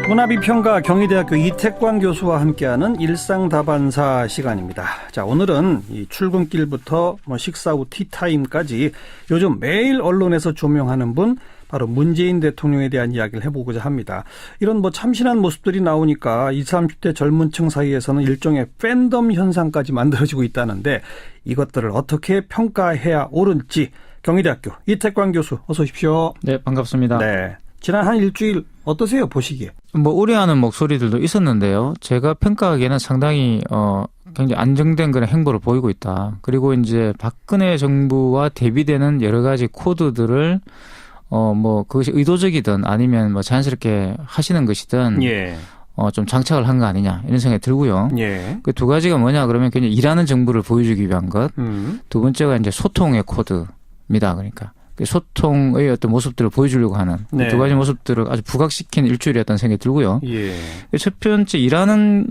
문화비평가 경희대학교 이태광 교수와 함께하는 일상다반사 시간입니다. 자, 오늘은 이 출근길부터 식사 후 티타임까지 요즘 매일 언론에서 조명하는 분, 바로 문재인 대통령에 대한 이야기를 해보고자 합니다. 이런 참신한 모습들이 나오니까 20, 30대 젊은 층 사이에서는 일종의 팬덤 현상까지 만들어지고 있다는데 이것들을 어떻게 평가해야 옳을지 경희대학교 이태광 교수 어서 오십시오. 네, 반갑습니다. 네. 지난 한 일주일 어떠세요, 보시기에? 우려하는 목소리들도 있었는데요. 제가 평가하기에는 상당히 굉장히 안정된 그런 행보를 보이고 있다. 그리고 이제 박근혜 정부와 대비되는 여러 가지 코드들을 그것이 의도적이든 아니면 자연스럽게 하시는 것이든 예. 좀 장착을 한 거 아니냐 이런 생각이 들고요. 예. 그 두 가지가 뭐냐 그러면 그냥 일하는 정부를 보여주기 위한 것. 두 번째가 이제 소통의 코드입니다. 그러니까 소통의 어떤 모습들을 보여주려고 하는 네. 두 가지 모습들을 아주 부각시킨 일주일이었다는 생각이 들고요. 예. 첫 번째 일하는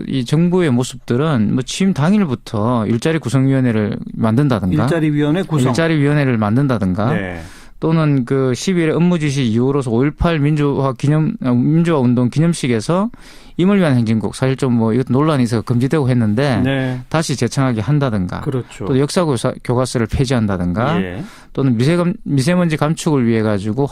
이 정부의 모습들은 취임 당일부터 일자리 구성위원회를 만든다든가, 일자리위원회를 만든다든가, 네. 또는 12일의 업무지시 이후로서 5.18 민주화 운동 기념식에서 임을 위한 행진곡 사실 이것도 논란이 있어서 금지되고 했는데 네. 다시 재창하게 한다든가, 그렇죠. 또 역사 교과서를 폐지한다든가, 예. 또는 미세먼지 감축을 위해 가지고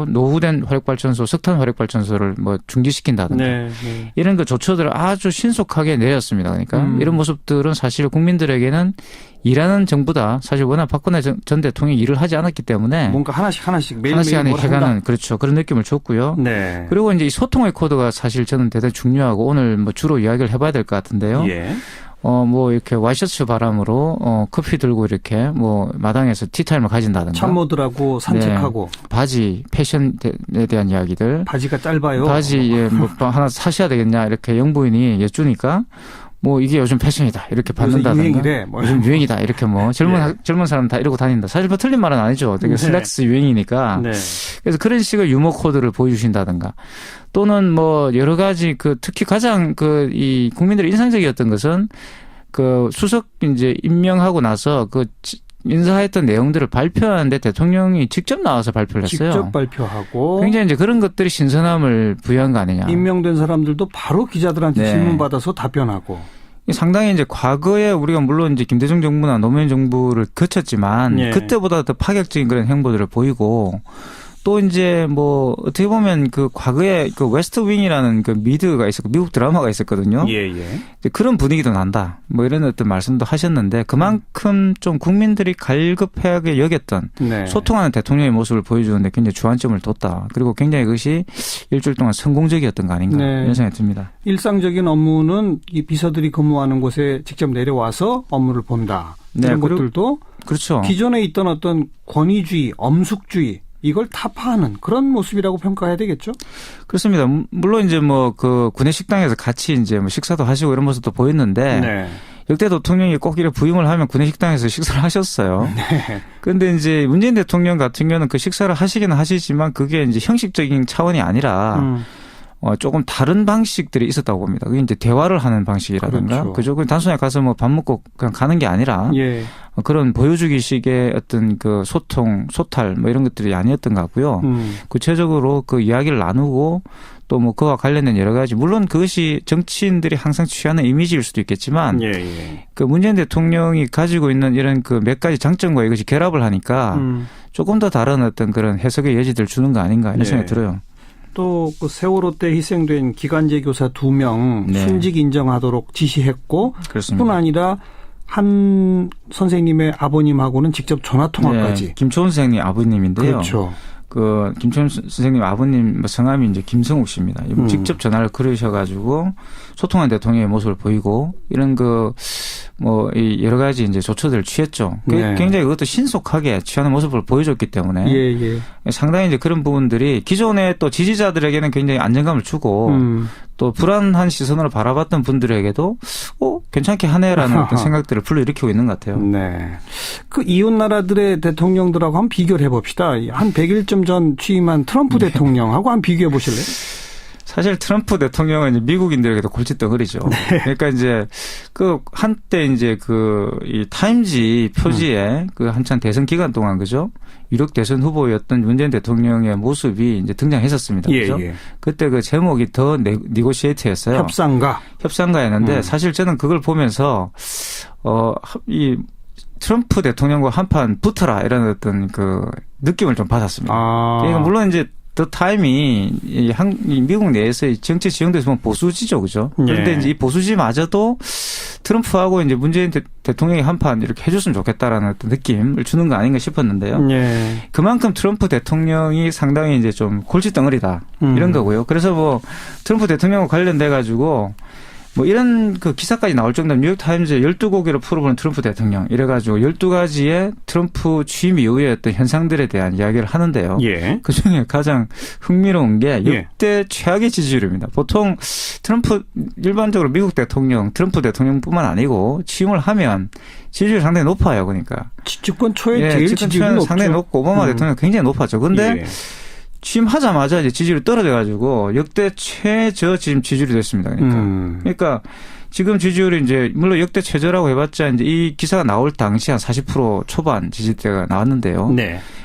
노후된 화력발전소, 석탄 화력발전소를 중지시킨다든가, 네. 네. 이런 조처들을 아주 신속하게 내렸습니다. 그러니까 이런 모습들은 사실 국민들에게는 일하는 정부다. 사실 워낙 박근혜 전 대통령이 일을 하지 않았기 때문에 뭔가 하나씩 매일 해가는 그렇죠. 그런 느낌을 줬고요. 네. 그리고 이제 이 소통의 코드가 사실 저는 대단히 중요하고 오늘 주로 이야기를 해봐야 될 것 같은데요. 예. 이렇게 와이셔츠 바람으로 커피 들고 이렇게 마당에서 티타임을 가진다든가, 참모들하고 산책하고, 네. 바지 패션에 대한 이야기들, 바지가 짧아요. 바지에 하나 사셔야 되겠냐 이렇게 영부인이 여쭈니까 이게 요즘 패션이다 이렇게 받는다든가, 유행이래. 요즘 유행이다 이렇게 젊은 사람 다 이러고 다닌다. 사실 틀린 말은 아니죠. 되게 슬랙스 유행이니까. 네. 그래서 그런 식의 유머 코드를 보여주신다든가, 또는 여러 가지 특히 가장 이 국민들이 인상적이었던 것은 수석 이제 임명하고 나서 인사했던 내용들을 발표하는데 대통령이 직접 나와서 발표를 했어요. 직접 발표하고. 굉장히 이제 그런 것들이 신선함을 부여한 거 아니냐. 임명된 사람들도 바로 기자들한테 네. 질문 받아서 답변하고. 상당히 이제 과거에 우리가 물론 이제 김대중 정부나 노무현 정부를 거쳤지만 네. 그때보다 더 파격적인 그런 행보들을 보이고, 또 이제 어떻게 보면 과거에 웨스트 윙이라는 미드가 있었고 미국 드라마가 있었거든요. 예. 그런 분위기도 난다. 이런 어떤 말씀도 하셨는데 그만큼 좀 국민들이 갈급하게 여겼던 네. 소통하는 대통령의 모습을 보여주는데 굉장히 주안점을 뒀다. 그리고 굉장히 그것이 일주일 동안 성공적이었던 거 아닌가 네. 이런 생각이 듭니다. 일상적인 업무는 이 비서들이 근무하는 곳에 직접 내려와서 업무를 본다. 이런 네, 것들도 그렇죠. 기존에 있던 어떤 권위주의, 엄숙주의 이걸 타파하는 그런 모습이라고 평가해야 되겠죠? 그렇습니다. 물론 이제 구내 식당에서 같이 이제 식사도 하시고 이런 모습도 보였는데, 네. 역대 대통령이 꼭 이렇게 부임을 하면 구내 식당에서 식사를 하셨어요. 네. 그런데 이제 문재인 대통령 같은 경우는 그 식사를 하시기는 하시지만 그게 이제 형식적인 차원이 아니라 조금 다른 방식들이 있었다고 봅니다. 그게 이제 대화를 하는 방식이라든가, 그죠? 단순히 가서 밥 먹고 그냥 가는 게 아니라, 예. 그런 보여주기식의 어떤 소통, 소탈 이런 것들이 아니었던 것 같고요. 구체적으로 이야기를 나누고 또 그와 관련된 여러 가지, 물론 그것이 정치인들이 항상 취하는 이미지일 수도 있겠지만, 예. 문재인 대통령이 가지고 있는 이런 몇 가지 장점과 이것이 결합을 하니까 조금 더 다른 어떤 그런 해석의 여지들을 주는 거 아닌가 이런 생각이 들어요. 또 세월호 때 희생된 기간제 교사 2명 네. 순직 인정하도록 지시했고, 그렇습니다. 뿐 아니라 한 선생님의 아버님하고는 직접 전화 통화까지. 네, 김초은 선생님 아버님인데요. 그렇죠. 김초은 선생님 아버님 성함이 이제 김성욱 씨입니다. 직접 전화를 걸으셔가지고 소통한 대통령의 모습을 보이고 이런 이 여러 가지 이제 조처들을 취했죠. 네. 굉장히 그것도 신속하게 취하는 모습을 보여줬기 때문에 예. 상당히 이제 그런 부분들이 기존의 또 지지자들에게는 굉장히 안정감을 주고 또 불안한 시선으로 바라봤던 분들에게도 괜찮게 하네라는 어떤 생각들을 불러일으키고 있는 것 같아요. 네. 이웃 나라들의 대통령들하고 한번 비교를 해봅시다. 한 100일쯤 전 취임한 트럼프 대통령하고 한번 비교해 보실래요? 사실 트럼프 대통령은 이제 미국인들에게도 골칫덩어리죠. 그러니까 이제 그 한때 이제 이 타임지 표지에 그 한참 대선 기간 동안 그죠? 유력 대선 후보였던 문재인 대통령의 모습이 이제 등장했었습니다. 그죠? 예. 그때 그 제목이 더 니고시에이트였어요. 협상가였는데 사실 저는 그걸 보면서 이 트럼프 대통령과 한판 붙어라 이런 어떤 그 느낌을 좀 받았습니다. 그러니까 물론 이제 더 타임이 이 미국 내에서의 정치 지형도에서 보면 보수지죠, 그죠? 그런데 이제 이 보수지마저도 트럼프하고 이제 문재인 대통령이 한판 이렇게 해줬으면 좋겠다라는 어떤 느낌을 주는 거 아닌가 싶었는데요. 그만큼 트럼프 대통령이 상당히 이제 좀 골칫덩어리다 이런 거고요. 그래서 뭐 트럼프 대통령과 관련돼 가지고 뭐 이런 그 기사까지 나올 정도면 뉴욕타임즈에 12곡으로 풀어보는 트럼프 대통령 이래가지고 12가지의 트럼프 취임 이후의 어떤 현상들에 대한 이야기를 하는데요. 그중에 가장 흥미로운 게 역대 최악의 지지율입니다. 보통 일반적으로 미국 대통령, 트럼프 대통령뿐만 아니고 취임을 하면 지지율이 상당히 높아요. 그러니까. 집권 초에 제일 지지율이 높죠. 상당히 높고 오바마 대통령 굉장히 높았죠. 근데 취임하자마자 이제 지지율이 떨어져가지고 역대 최저 지금 지지율이 됐습니다. 그러니까 지금 지지율이 이제 물론 역대 최저라고 해봤자 이제 이 기사가 나올 당시 한 40% 초반 지지대가 나왔는데요.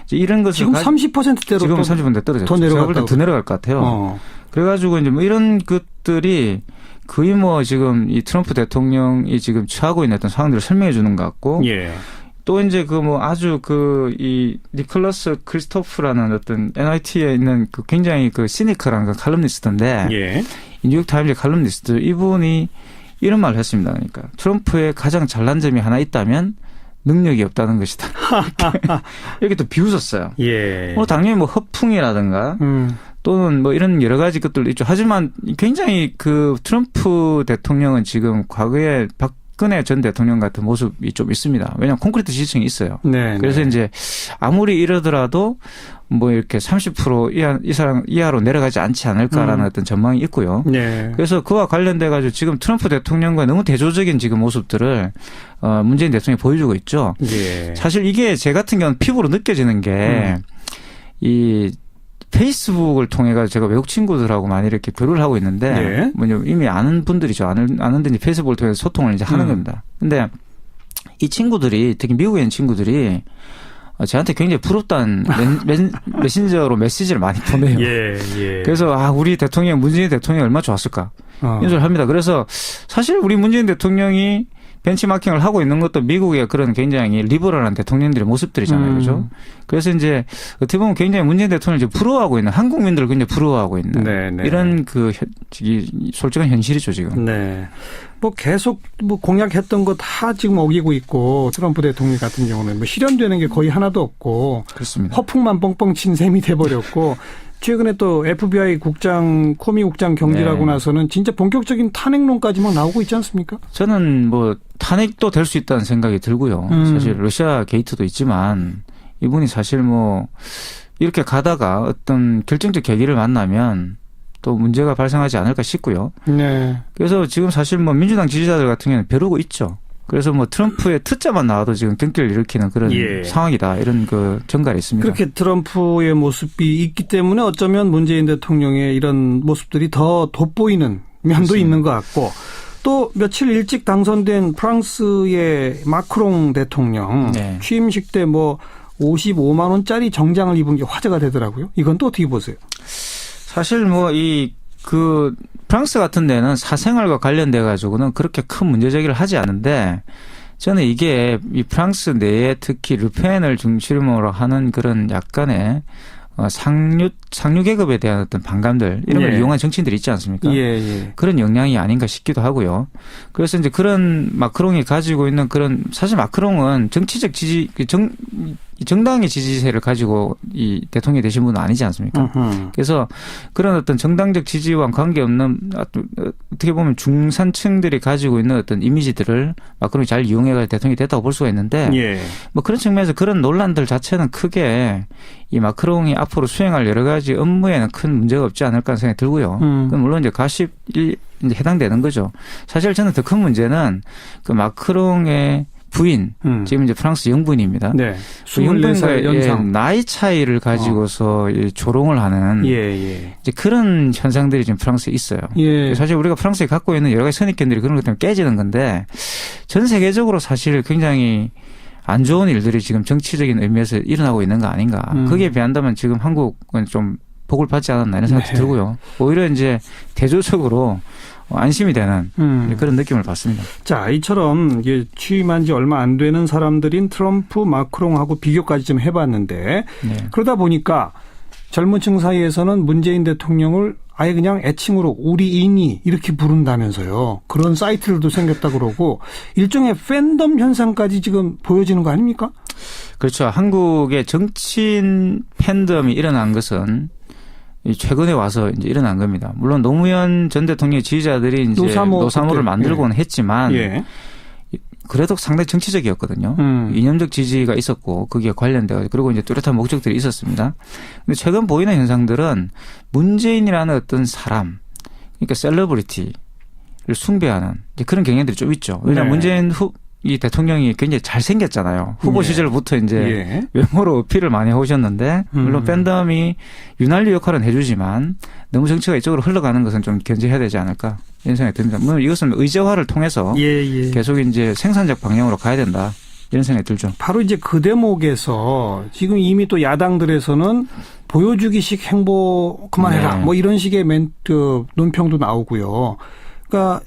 이제 이런 것을 지금 30%대로 지금 30%대 떨어졌죠. 더 내려갔다고. 더 내려갈 것 같아요. 그래가지고 이제 뭐 이런 것들이 거의 뭐 지금 이 트럼프 대통령이 지금 처하고 있는 어떤 상황들을 설명해 주는 것 같고. 또 이제 그 뭐 아주 이 니콜러스 크리스토프라는 어떤 NYT에 있는 그 굉장히 그 시니컬한 그 칼럼니스트인데 이 뉴욕타임즈 칼럼니스트 이분이 이런 말을 했습니다. 그러니까 트럼프의 가장 잘난 점이 하나 있다면 능력이 없다는 것이다. 이렇게 또 비웃었어요. 당연히 뭐 허풍이라든가 또는 뭐 이런 여러 가지 것들도 있죠. 하지만 굉장히 그 트럼프 대통령은 지금 과거에 박근혜 전 대통령 같은 모습이 좀 있습니다. 왜냐하면 콘크리트 지지층이 있어요. 그래서 이제 아무리 이러더라도 뭐 이렇게 30% 이하로 내려가지 않지 않을까라는 어떤 전망이 있고요. 그래서 그와 관련돼 가지고 지금 트럼프 대통령과 너무 대조적인 지금 모습들을 문재인 대통령이 보여주고 있죠. 사실 이게 제 같은 경우는 피부로 느껴지는 게 이 페이스북을 통해 가지고 제가 외국 친구들하고 많이 이렇게 교류를 하고 있는데 뭐냐 이미 아는 분들이죠. 아는데 이제 페이스북을 통해서 소통을 이제 하는 겁니다. 근데 이 친구들이 특히 미국에 있는 친구들이 저한테 굉장히 부럽다는 메신저로 메시지를 많이 보내요. 그래서 우리 대통령 문재인 대통령이 얼마나 좋았을까 이런 소리를 합니다. 그래서 사실 우리 문재인 대통령이 벤치마킹을 하고 있는 것도 미국의 그런 굉장히 리버럴한 대통령들의 모습들이잖아요. 그죠? 그래서 이제 어떻게 보면 굉장히 문재인 대통령을 이제 부러워하고 있는 한국민들을 굉장히 부러워하고 있는 이런 그 솔직한 현실이죠, 지금. 뭐 계속 뭐 공약했던 거 다 지금 어기고 있고 트럼프 대통령 같은 경우는 뭐 실현되는 게 거의 하나도 없고 그렇습니다. 허풍만 뻥뻥 친 셈이 돼버렸고 최근에 또 FBI 국장, 코미 국장 경질하고 나서는 진짜 본격적인 탄핵론까지 막 나오고 있지 않습니까? 저는 뭐 탄핵도 될 수 있다는 생각이 들고요. 사실 러시아 게이트도 있지만 이분이 사실 뭐 이렇게 가다가 어떤 결정적 계기를 만나면 또 문제가 발생하지 않을까 싶고요. 그래서 지금 사실 뭐 민주당 지지자들 같은 경우는 벼르고 있죠. 그래서 뭐 트럼프의 트자만 나와도 지금 경기를 일으키는 그런 상황이다. 이런 그 전갈이 있습니다. 그렇게 트럼프의 모습이 있기 때문에 어쩌면 문재인 대통령의 이런 모습들이 더 돋보이는 면도 있는 것 같고 또 며칠 일찍 당선된 프랑스의 마크롱 대통령 취임식 때 뭐 55만 원짜리 정장을 입은 게 화제가 되더라고요. 이건 또 어떻게 보세요? 사실 뭐 프랑스 같은 데는 사생활과 관련돼 가지고는 그렇게 큰 문제 제기를 하지 않은데 저는 이게 이 프랑스 내에 특히 르펜을 중심으로 하는 그런 약간의 상류 계급에 대한 어떤 반감들 이런 걸 이용한 정치인들이 있지 않습니까? 그런 영향이 아닌가 싶기도 하고요. 그래서 이제 그런 마크롱이 가지고 있는 그런 사실 마크롱은 정치적 정당의 지지세를 가지고 이 대통령이 되신 분은 아니지 않습니까? 그래서 그런 어떤 정당적 지지와 관계없는 어떻게 보면 중산층들이 가지고 있는 어떤 이미지들을 마크롱이 잘 이용해서 대통령이 됐다고 볼 수가 있는데 뭐 그런 측면에서 그런 논란들 자체는 크게 이 마크롱이 앞으로 수행할 여러 가지 업무에는 큰 문제가 없지 않을까 하는 생각이 들고요. 그건 물론 이제 가십이 이제 해당되는 거죠. 사실 저는 더 큰 문제는 그 마크롱의 부인, 지금 이제 프랑스 영부인입니다. 네. 그 영부인과의 24살 연상. 나이 차이를 가지고서 조롱을 하는 이제 그런 현상들이 지금 프랑스에 있어요. 사실 우리가 프랑스에 갖고 있는 여러 가지 선입견들이 그런 것 때문에 깨지는 건데 전 세계적으로 사실 굉장히 안 좋은 일들이 지금 정치적인 의미에서 일어나고 있는 거 아닌가. 거기에 비한다면 지금 한국은 좀 복을 받지 않았나 이런 생각도 들고요. 오히려 이제 대조적으로 안심이 되는 그런 느낌을 받습니다. 자, 이처럼 이게 취임한 지 얼마 안 되는 사람들인 트럼프, 마크롱하고 비교까지 좀 해봤는데 그러다 보니까 젊은 층 사이에서는 문재인 대통령을 아예 그냥 애칭으로 우리 인이 이렇게 부른다면서요. 그런 사이트들도 생겼다 그러고 일종의 팬덤 현상까지 지금 보여지는 거 아닙니까? 그렇죠. 한국의 정치인 팬덤이 일어난 것은 최근에 와서 이제 일어난 겁니다. 물론 노무현 전 대통령의 지지자들이 이제 노사모를 만들고는 했지만 그래도 상당히 정치적이었거든요. 이념적 지지가 있었고 거기에 관련돼서 그리고 이제 뚜렷한 목적들이 있었습니다. 근데 최근 보이는 현상들은 문재인이라는 어떤 사람, 그러니까 셀러브리티를 숭배하는 이제 그런 경향들이 좀 있죠. 왜냐하면 문재인 이 대통령이 굉장히 잘생겼잖아요. 후보 시절부터 이제 외모로 어필을 많이 해오셨는데 물론 팬덤이 윤활유 역할은 해주지만 너무 정치가 이쪽으로 흘러가는 것은 좀 견제해야 되지 않을까 이런 생각이 듭니다. 물론 이것은 의제화를 통해서 계속 이제 생산적 방향으로 가야 된다 이런 생각이 들죠. 바로 이제 그 대목에서 지금 이미 또 야당들에서는 보여주기식 행보 그만해라 뭐 이런 식의 논평도 나오고요. 그러니까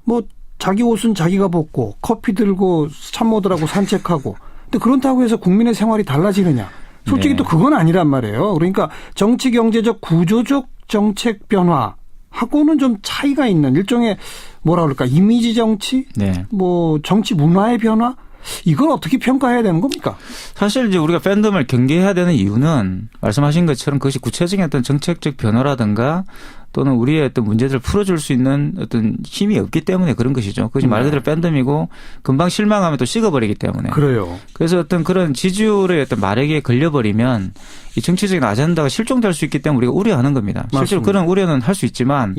뭐 자기 옷은 자기가 벗고 커피 들고 참모들하고 산책하고 근데 그렇다고 해서 국민의 생활이 달라지느냐. 솔직히 또 그건 아니란 말이에요. 그러니까 정치 경제적 구조적 정책 변화하고는 좀 차이가 있는 일종의 뭐라 그럴까 이미지 정치 뭐 정치 문화의 변화 이걸 어떻게 평가해야 되는 겁니까? 사실 이제 우리가 팬덤을 경계해야 되는 이유는 말씀하신 것처럼 그것이 구체적인 어떤 정책적 변화라든가 또는 우리의 어떤 문제들을 풀어줄 수 있는 어떤 힘이 없기 때문에 그런 것이죠. 그것이 말 그대로 팬덤이고 금방 실망하면 또 식어버리기 때문에. 그래요. 그래서 어떤 그런 지지율의 어떤 마력에 걸려버리면 이 정치적인 아젠다가 실종될 수 있기 때문에 우리가 우려하는 겁니다. 실제로 그런 우려는 할 수 있지만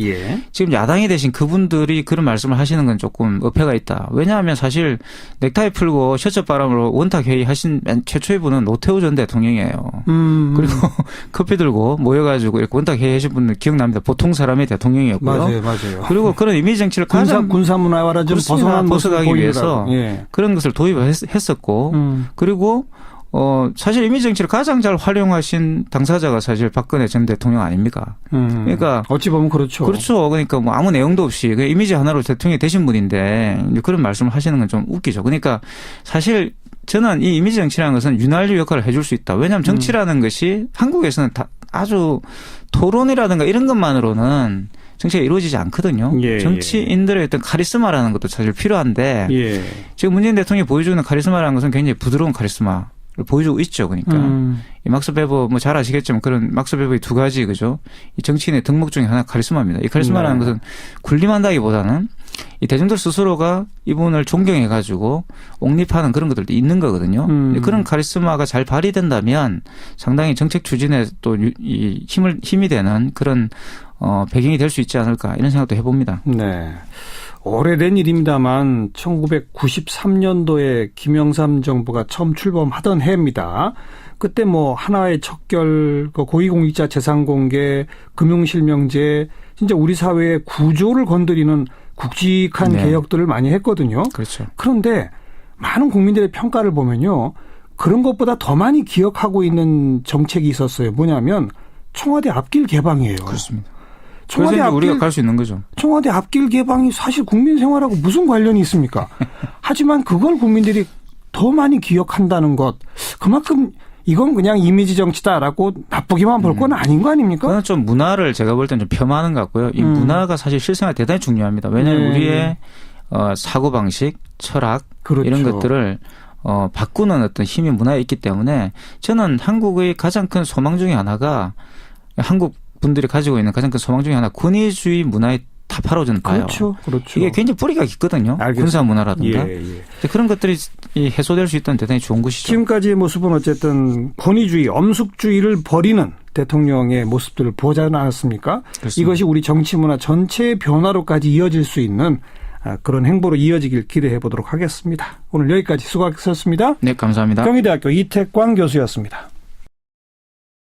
지금 야당이 되신 그분들이 그런 말씀을 하시는 건 조금 어폐가 있다. 왜냐하면 사실 넥타이 풀고 셔츠 바람으로 원탁 회의 하신 최초의 분은 노태우 전 대통령이에요. 그리고 커피 들고 모여가지고 이렇게 원탁 회의 하신 분은 기억납니다. 보통 사람의 대통령이었고요. 맞아요. 그리고 그런 이미지 정치를 군사 문화와는 좀 벗어나기 위해서 그런 것을 도입했었고 그리고 사실 이미지 정치를 가장 잘 활용하신 당사자가 사실 박근혜 전 대통령 아닙니까? 그러니까 어찌 보면 그렇죠. 그렇죠. 그러니까 뭐 아무 내용도 없이 그냥 이미지 하나로 대통령이 되신 분인데 그런 말씀을 하시는 건 좀 웃기죠. 그러니까 사실 저는 이 이미지 정치라는 것은 윤활유 역할을 해줄 수 있다. 왜냐하면 정치라는 것이 한국에서는 아주 토론이라든가 이런 것만으로는 정치가 이루어지지 않거든요. 정치인들의 어떤 카리스마라는 것도 사실 필요한데 지금 문재인 대통령이 보여주는 카리스마라는 것은 굉장히 부드러운 카리스마. 보여주고 있죠. 그러니까 이 막스 베버 뭐 잘 아시겠지만 그런 막스 베버의 두 가지 그죠? 이 정치인의 덕목 중에 하나 카리스마입니다. 이 카리스마라는 것은 군림한다기보다는 이 대중들 스스로가 이분을 존경해 가지고 옹립하는 그런 것들도 있는 거거든요. 그런 카리스마가 잘 발휘된다면 상당히 정책 추진에 또 이 힘이 되는 그런 배경이 될 수 있지 않을까 이런 생각도 해봅니다. 네. 오래된 일입니다만 1993년도에 김영삼 정부가 처음 출범하던 해입니다. 그때 뭐 하나의 척결, 고위공직자 재산공개, 금융실명제, 진짜 우리 사회의 구조를 건드리는 굵직한 개혁들을 많이 했거든요. 그렇죠. 그런데 많은 국민들의 평가를 보면요. 그런 것보다 더 많이 기억하고 있는 정책이 있었어요. 뭐냐면 청와대 앞길 개방이에요. 그렇습니다. 그래서 이제 우리가 갈 수 있는 거죠. 청와대 앞길 개방이 사실 국민 생활하고 무슨 관련이 있습니까? 하지만 그걸 국민들이 더 많이 기억한다는 것. 그만큼 이건 그냥 이미지 정치다라고 나쁘게만 볼 건 아닌 거 아닙니까? 그건 좀 문화를 제가 볼 때는 좀 폄하하는 것 같고요. 이 문화가 사실 실생활 대단히 중요합니다. 왜냐하면 우리의 사고방식, 철학 이런 것들을 바꾸는 어떤 힘이 문화에 있기 때문에 저는 한국의 가장 큰 소망 중에 하나가 한국 분들이 가지고 있는 가장 큰 소망 중에 하나 권위주의 문화의 타파로 저는 봐요. 그렇죠. 이게 굉장히 뿌리가 깊거든요. 군사 문화라든가. 그런 것들이 해소될 수 있다는 대단히 좋은 것이죠. 지금까지의 모습은 어쨌든 권위주의, 엄숙주의를 버리는 대통령의 모습들을 보지 않았습니까? 그렇습니다. 이것이 우리 정치 문화 전체의 변화로까지 이어질 수 있는 그런 행보로 이어지길 기대해 보도록 하겠습니다. 오늘 여기까지 수고하셨습니다. 네, 감사합니다. 경희대학교 이태광 교수였습니다.